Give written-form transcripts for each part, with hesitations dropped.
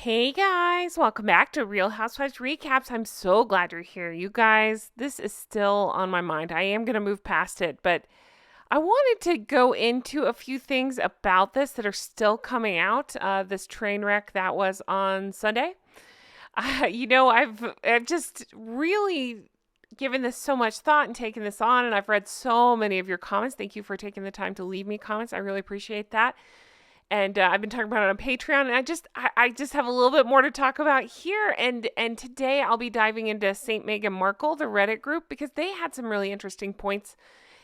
Hey guys, welcome back to Real Housewives Recaps. I'm so glad you're here. You guys, this is still on my mind. I am going to move past it, but I wanted to go into a few things about this that are still coming out. This train wreck that was on Sunday. I've just really given this so much thought and taken this on, and I've read so many of your comments. Thank you for taking the time to leave me comments. I really appreciate that. And I've been talking about it on Patreon, and I just have a little bit more to talk about here. And today I'll be diving into Saint Meghan Markle, the Reddit group, because they had some really interesting points,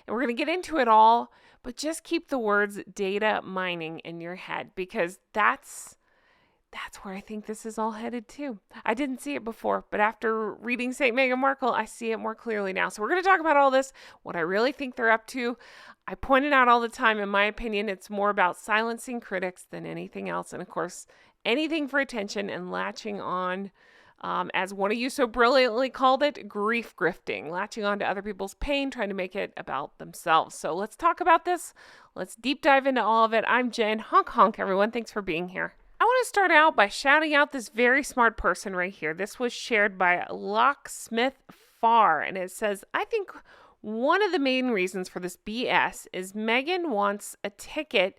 and we're gonna get into it all. But just keep the words data mining in your head, because that's where I think this is all headed to. I didn't see it before, but after reading St. Meghan Markle, I see it more clearly now. So we're going to talk about all this, what I really think they're up to. I point it out all the time. In my opinion, it's more about silencing critics than anything else. And of course, anything for attention and latching on, as one of you so brilliantly called it, grief grifting, latching on to other people's pain, trying to make it about themselves. So let's talk about this. Let's deep dive into all of it. I'm Jen. Honk, honk, everyone. Thanks for being here. I want to start out by shouting out this very smart person right here. This was shared by Locksmith Farr, and it says, I think one of the main reasons for this BS is Meghan wants a ticket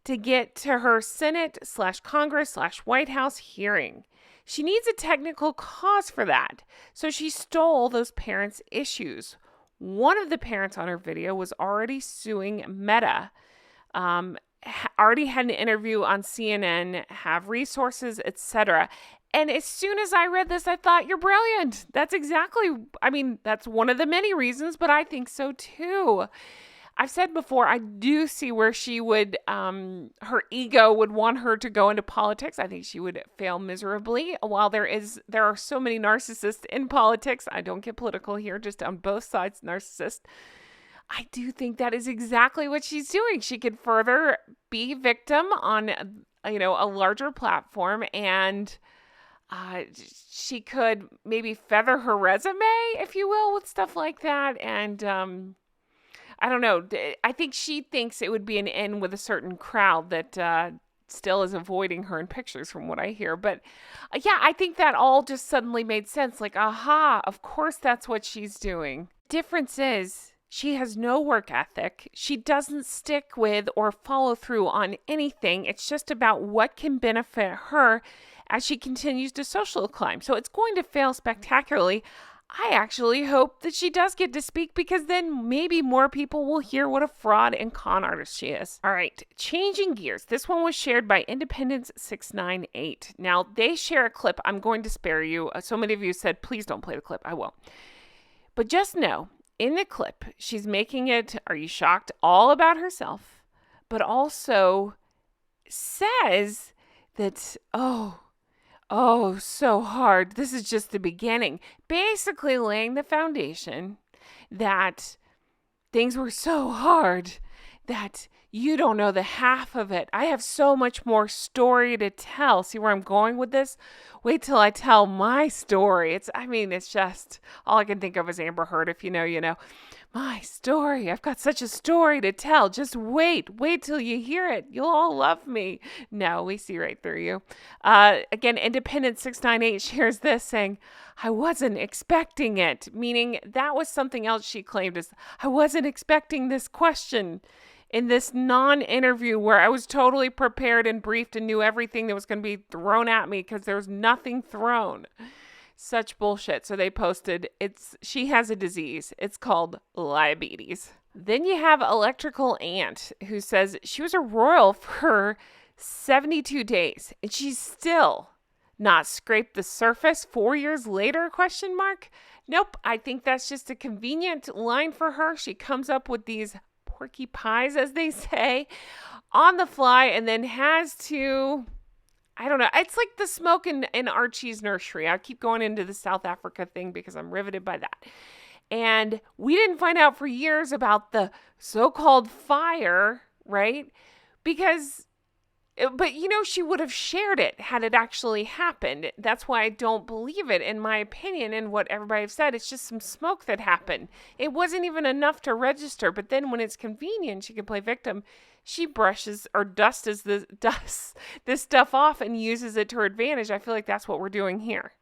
to get to her Senate/Congress/White House hearing. She needs a technical cause for that, so she stole those parents' issues. One of the parents on her video was already suing Meta. Already had an interview on CNN, have resources, etc. And as soon as I read this, I thought, you're brilliant. That's that's one of the many reasons, but I think so too. I've said before, I do see where she would, her ego would want her to go into politics. I think she would fail miserably. While there are so many narcissists in politics, I don't get political here, just on both sides, narcissist. I do think that is exactly what she's doing. She could further be victim on, a larger platform, and she could maybe feather her resume, if you will, with stuff like that. And I don't know. I think she thinks it would be an in with a certain crowd that still is avoiding her in pictures, from what I hear. But yeah, I think that all just suddenly made sense. Like, aha, of course that's what she's doing. Difference is, she has no work ethic. She doesn't stick with or follow through on anything. It's just about what can benefit her as she continues to social climb. So it's going to fail spectacularly. I actually hope that she does get to speak, because then maybe more people will hear what a fraud and con artist she is. All right, changing gears. This one was shared by Independence698. Now, they share a clip. I'm going to spare you. So many of you said, please don't play the clip. I will. But just know, in the clip, she's making it, are you shocked, all about herself, but also says that, so hard. This is just the beginning. Basically laying the foundation that things were so hard that you don't know the half of it. I have so much more story to tell. See where I'm going with this? Wait till I tell my story. It's just all I can think of is Amber Heard. If you know, you know. My story. I've got such a story to tell. Just wait till you hear it. You'll all love me. No, we see right through you. Again, Independent698 shares this saying, I wasn't expecting it. Meaning that was something else she claimed as, I wasn't expecting this question in this non-interview where I was totally prepared and briefed and knew everything that was going to be thrown at me because there was nothing thrown. Such bullshit. So they posted, she has a disease. It's called diabetes. Then you have Electrical Ant, who says she was a royal for 72 days and she's still not scraped the surface 4 years later, ? Nope. I think that's just a convenient line for her. She comes up with these porky pies, as they say, on the fly, and then has to, I don't know. It's like the smoke in Archie's nursery. I keep going into the South Africa thing because I'm riveted by that. And we didn't find out for years about the so-called fire, right? Because But, she would have shared it had it actually happened. That's why I don't believe it, in my opinion, and what everybody has said. It's just some smoke that happened. It wasn't even enough to register. But then when it's convenient, she can play victim. She brushes or dusts this stuff off and uses it to her advantage. I feel like that's what we're doing here.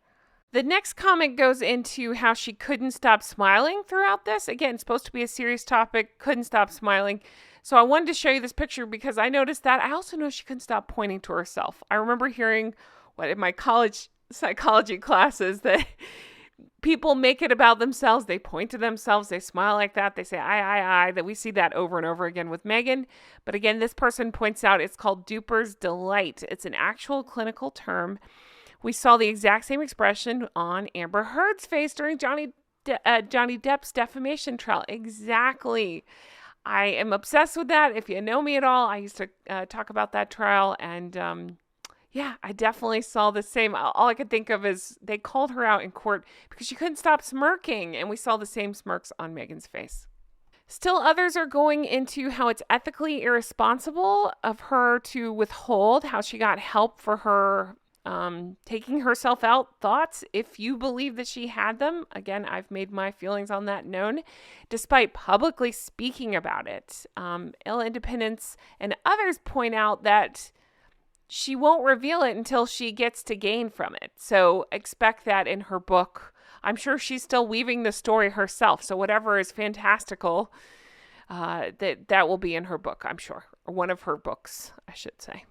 The next comment goes into how she couldn't stop smiling throughout this. Again, supposed to be a serious topic, couldn't stop smiling. So I wanted to show you this picture because I noticed that. I also know she couldn't stop pointing to herself. I remember hearing in my college psychology classes that people make it about themselves. They point to themselves. They smile like that. They say, I, that we see that over and over again with Meghan. But again, this person points out it's called duper's delight. It's an actual clinical term. We saw the exact same expression on Amber Heard's face during Johnny Depp's defamation trial. Exactly. I am obsessed with that. If you know me at all, I used to talk about that trial. And I definitely saw the same. All I could think of is they called her out in court because she couldn't stop smirking. And we saw the same smirks on Meghan's face. Still, others are going into how it's ethically irresponsible of her to withhold how she got help for her taking herself out thoughts, if you believe that she had them. Again, I've made my feelings on that known, despite publicly speaking about it. Ill Independence and others point out that she won't reveal it until she gets to gain from it. So expect that in her book. I'm sure she's still weaving the story herself. So whatever is fantastical, that will be in her book, I'm sure. Or one of her books, I should say.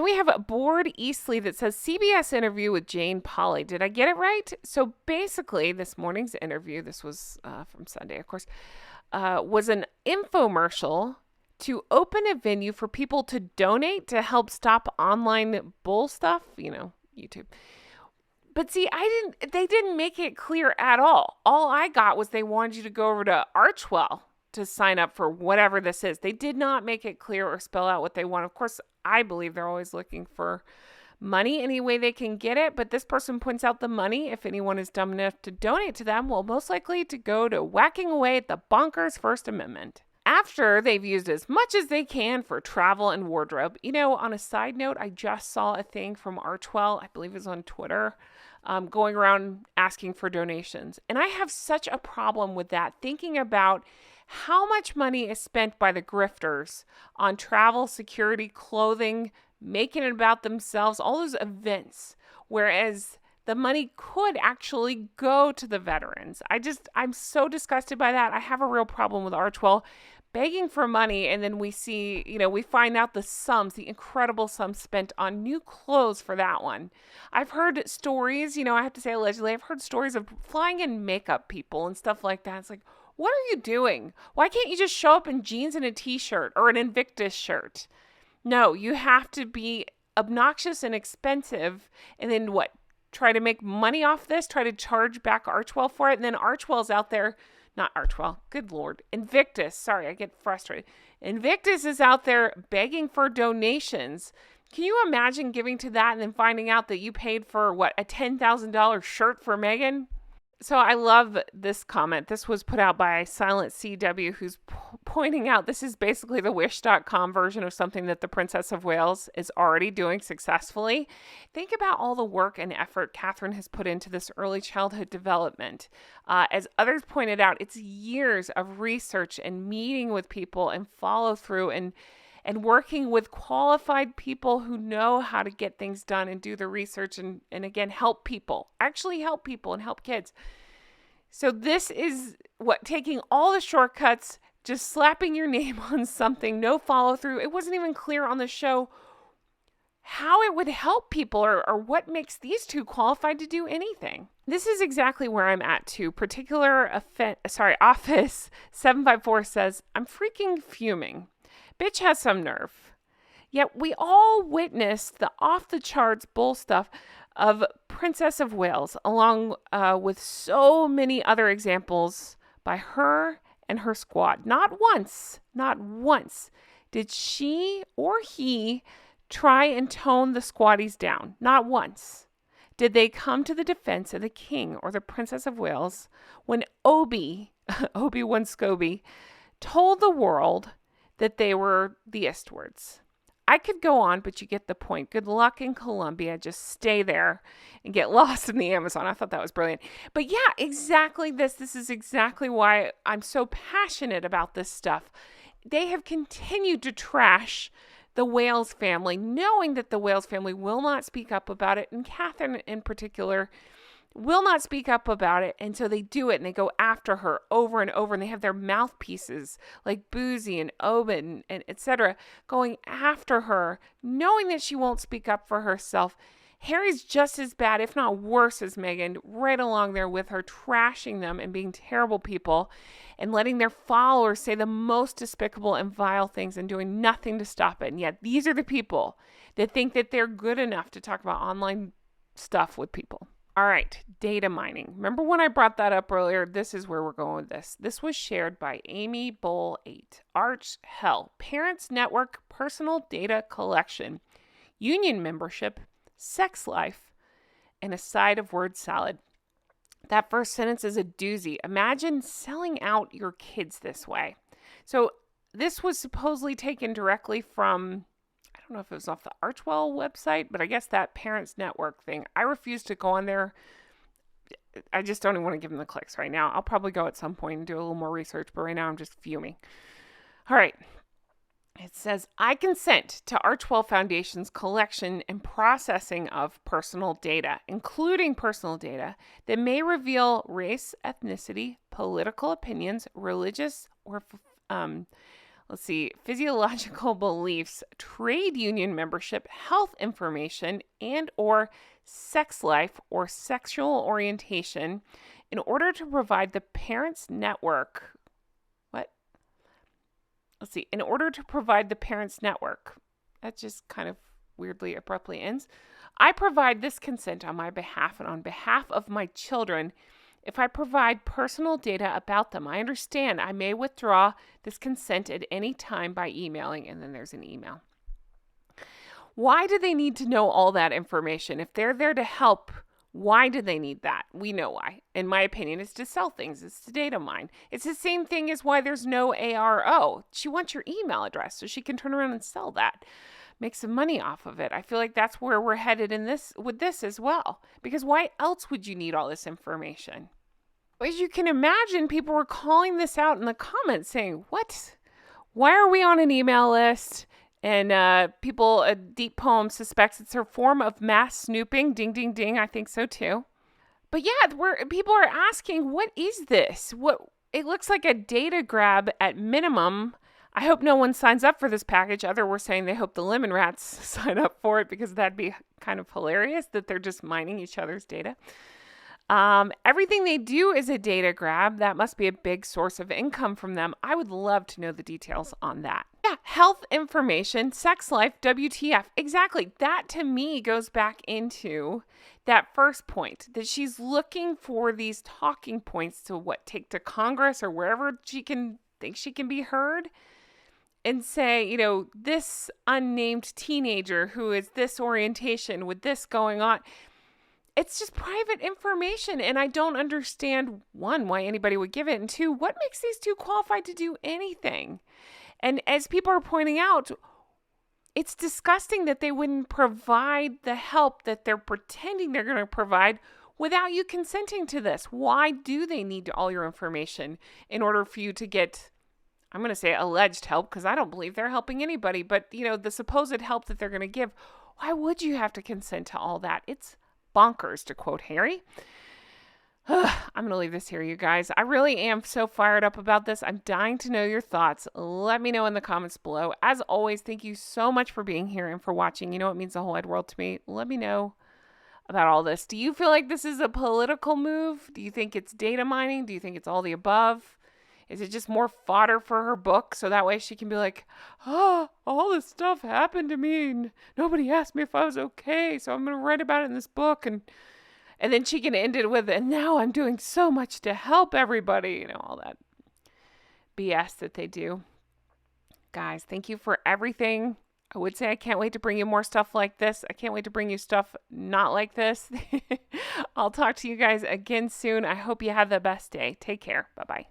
We have a Board Eastleigh that says CBS interview with Jane Pauley. Did I get it right? So basically, this morning's interview, this was from Sunday, of course, was an infomercial to open a venue for people to donate to help stop online bull stuff, YouTube. But see, they didn't make it clear at all. All I got was they wanted you to go over to Archewell to sign up for whatever this is. They did not make it clear or spell out what they want. Of course, I believe they're always looking for money any way they can get it. But this person points out the money, if anyone is dumb enough to donate to them, will most likely to go to whacking away at the bonkers First Amendment. After they've used as much as they can for travel and wardrobe. On a side note, I just saw a thing from Archewell, I believe it was on Twitter, going around asking for donations. And I have such a problem with that, thinking about how much money is spent by the grifters on travel, security, clothing, making it about themselves, all those events, whereas the money could actually go to the veterans. I'm so disgusted by that. I have a real problem with Archewell begging for money, and then we see, we find out the incredible sums spent on new clothes for that one. I've heard stories, I have to say allegedly, I've heard stories of flying in makeup people and stuff like that. It's like, what are you doing? Why can't you just show up in jeans and a t-shirt or an Invictus shirt? No, you have to be obnoxious and expensive, and then try to make money off this, try to charge back Archewell for it, and then Archewell's out there, not Archewell, good Lord, Invictus, sorry, I get frustrated. Invictus is out there begging for donations. Can you imagine giving to that and then finding out that you paid for, a $10,000 shirt for Meghan? So I love this comment. This was put out by Silent CW, who's pointing out this is basically the wish.com version of something that the Princess of Wales is already doing successfully. Think about all the work and effort Catherine has put into this early childhood development. As others pointed out, it's years of research and meeting with people and follow through and working with qualified people who know how to get things done and do the research and again, actually help people and help kids. So this is taking all the shortcuts, just slapping your name on something, no follow through. It wasn't even clear on the show how it would help people or what makes these two qualified to do anything. This is exactly where I'm at too. Office 754 says, I'm freaking fuming. Bitch has some nerve. Yet we all witnessed the off-the-charts bull stuff of Princess of Wales, along with so many other examples by her and her squad. Not once did she or he try and tone the squaddies down. Not once did they come to the defense of the king or the Princess of Wales when Obi-Wan Scobie told the world that they were the Eastwards. I could go on, but you get the point. Good luck in Colombia. Just stay there and get lost in the Amazon. I thought that was brilliant. But yeah, exactly this. This is exactly why I'm so passionate about this stuff. They have continued to trash the Wales family, knowing that the Wales family will not speak up about it, and Catherine in particular will not speak up about it. And so they do it, and they go after her over and over, and they have their mouthpieces like Boozy and Oban and etc. going after her, knowing that she won't speak up for herself. Harry's just as bad, if not worse, as Meghan, right along there with her, trashing them and being terrible people and letting their followers say the most despicable and vile things and doing nothing to stop it. And yet these are the people that think that they're good enough to talk about online stuff with people. All right, data mining. Remember when I brought that up earlier? This is where we're going with this. This was shared by Amy Bull 8. Archewell, Parents Network Personal Data Collection, Union Membership, Sex Life, and a side of word salad. That first sentence is a doozy. Imagine selling out your kids this way. So this was supposedly taken directly from, I don't know if it was off the Archewell website, but I guess that Parents Network thing. I refuse to go on there. I just don't even want to give them the clicks right now. I'll probably go at some point and do a little more research, but right now I'm just fuming. All right. It says, I consent to Archewell Foundation's collection and processing of personal data, including personal data that may reveal race, ethnicity, political opinions, religious or physiological beliefs, trade union membership, health information, and or sex life or sexual orientation in order to provide the Parents Network. In order to provide the Parents Network. That just kind of weirdly, abruptly ends. I provide this consent on my behalf and on behalf of my children. If I provide personal data about them, I understand I may withdraw this consent at any time by emailing, and then there's an email. Why do they need to know all that information? If they're there to help, why do they need that? We know why. In my opinion, it's to sell things. It's to data mine. It's the same thing as why there's no ARO. She wants your email address so she can turn around and sell that. Make some money off of it. I feel like that's where we're headed with this as well. Because why else would you need all this information? As you can imagine, people were calling this out in the comments saying, what? Why are we on an email list? And Deep Poem suspects it's a form of mass snooping. Ding, ding, ding. I think so too. But yeah, people are asking, what is this? It looks like a data grab at minimum. I hope no one signs up for this package. Others were saying they hope the lemon rats sign up for it because that'd be kind of hilarious that they're just mining each other's data. Everything they do is a data grab. That must be a big source of income from them. I would love to know the details on that. Yeah, health information, sex life, WTF. Exactly. That to me goes back into that first point, that she's looking for these talking points to take to Congress or wherever she can think she can be heard and say, this unnamed teenager who is this orientation with this going on. It's just private information, and I don't understand, one, why anybody would give it, and two, what makes these two qualified to do anything? And as people are pointing out, it's disgusting that they wouldn't provide the help that they're pretending they're going to provide without you consenting to this. Why do they need all your information in order for you to get, I'm going to say alleged help, because I don't believe they're helping anybody, but, the supposed help that they're going to give, why would you have to consent to all that? It's bonkers, to quote Harry. I'm going to leave this here, you guys. I really am so fired up about this. I'm dying to know your thoughts. Let me know in the comments below. As always, thank you so much for being here and for watching. It means the whole wide world to me. Let me know about all this. Do you feel like this is a political move? Do you think it's data mining? Do you think it's all the above? Is it just more fodder for her book so that way she can be like, all this stuff happened to me and nobody asked me if I was okay, so I'm going to write about it in this book, and then she can end it with, and now I'm doing so much to help everybody, all that BS that they do. Guys, thank you for everything. I would say I can't wait to bring you more stuff like this. I can't wait to bring you stuff not like this. I'll talk to you guys again soon. I hope you have the best day. Take care. Bye-bye.